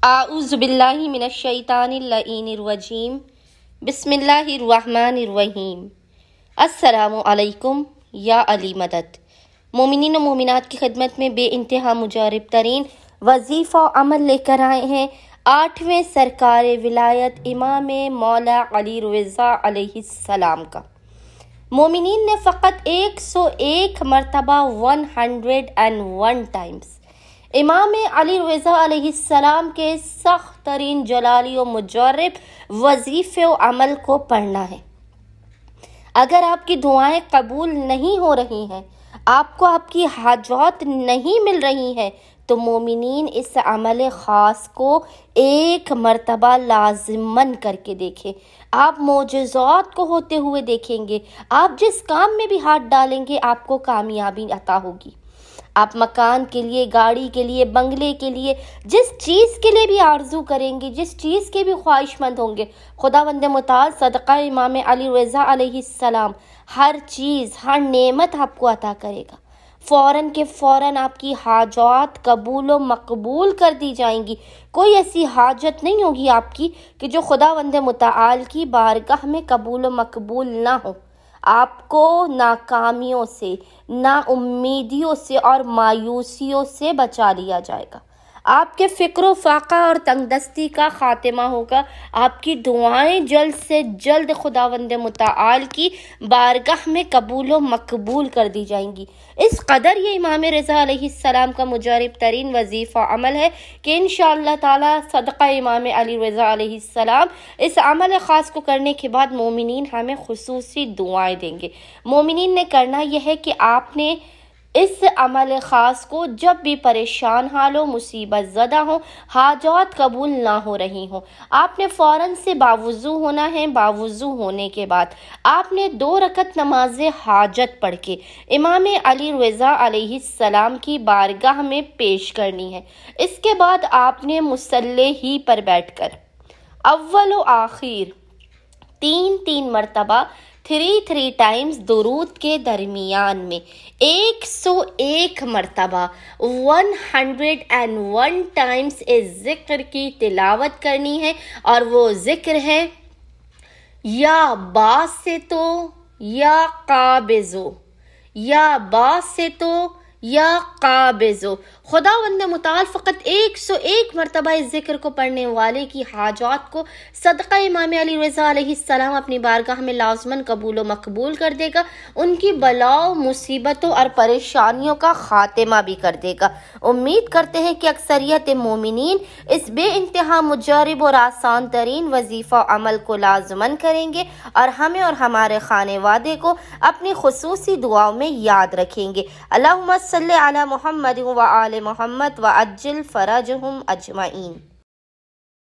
اعوذ باللہ من الشیطان اللعین الرجیم بسم اللہ الرحمن الرحیم۔ السلام علیکم یا علی مدد۔ مومنین و مومنات کی خدمت میں بے انتہا مجرب ترین وظیفہ و عمل لے کر آئے ہیں 8ویں سرکار ولایت امام مولا علی رضا علیہ السلام کا۔ مومنین نے فقط 101 مرتبہ 101 ٹائمز امام علی رضا علیہ السلام کے سخت ترین جلالی و مجرب وظیفے و عمل کو پڑھنا ہے۔ اگر آپ کی دعائیں قبول نہیں ہو رہی ہیں، آپ کو آپ کی حاجات نہیں مل رہی ہیں، تو مومنین اس عمل خاص کو 1 مرتبہ لازماً کر کے دیکھیں۔ آپ معجزات کو ہوتے ہوئے دیکھیں گے۔ آپ جس کام میں بھی ہاتھ ڈالیں گے آپ کو کامیابی عطا ہوگی۔ آپ مکان کے لیے، گاڑی کے لیے، بنگلے کے لیے، جس چیز کے لیے بھی آرزو کریں گے، جس چیز کے بھی خواہش مند ہوں گے، خداوند متعال صدقہ امام علی رضا علیہ السلام ہر چیز، ہر نعمت آپ کو عطا کرے گا۔ فوراً کے فوراً آپ کی حاجات قبول و مقبول کر دی جائیں گی۔ کوئی ایسی حاجت نہیں ہوگی آپ کی کہ جو خداوند متعال کی بارگاہ میں قبول و مقبول نہ ہو۔ آپ کو ناکامیوں سے، نا امیدیوں سے اور مایوسیوں سے بچا لیا جائے گا۔ آپ کے فکر و فاقہ اور تنگ دستی کا خاتمہ ہوگا۔ آپ کی دعائیں جلد سے جلد خداوند متعال کی بارگاہ میں قبول و مقبول کر دی جائیں گی۔ اس قدر یہ امام رضا علیہ السلام کا مجرب ترین وظیفہ عمل ہے کہ انشاءاللہ تعالی صدقہ امام علی رضا علیہ السلام اس عمل خاص کو کرنے کے بعد مومنین ہمیں خصوصی دعائیں دیں گے۔ مومنین نے کرنا یہ ہے کہ آپ نے اس عمل خاص کو جب بھی پریشان حال ہو، مصیبت زدہ ہو، حاجات قبول نہ ہو رہی ہوں، آپ نے فوراً سے باوضو ہونا ہے۔ باوضو ہونے کے بعد آپ نے 2 رکعت نماز حاجت پڑھ کے امام علی رضا علیہ السلام کی بارگاہ میں پیش کرنی ہے۔ اس کے بعد آپ نے مصلی ہی پر بیٹھ کر اول و آخر 3 مرتبہ 3 ٹائمز درود کے درمیان میں 101 مرتبہ 101 ٹائمز اس ذکر کی تلاوت کرنی ہے، اور وہ ذکر ہے یا باسطو یا قابضو، یا باسطو یا قابضو۔ خداوند متعال فقط 101 مرتبہ اس ذکر کو پڑھنے والے کی حاجات کو صدقہ امام علی رضا علیہ السلام اپنی بارگاہ میں لازماً قبول و مقبول کر دے گا۔ ان کی بلاؤں، مصیبتوں اور پریشانیوں کا خاتمہ بھی کر دے گا۔ امید کرتے ہیں کہ اکثریت مومنین اس بے انتہا مجرب اور آسان ترین وظیفہ عمل کو لازماً کریں گے اور ہمیں اور ہمارے خانے وادے کو اپنی خصوصی دعاؤں میں یاد رکھیں گے۔ اللہم صلی علی محمد و آل محمد و عجل فرجہم اجمعین۔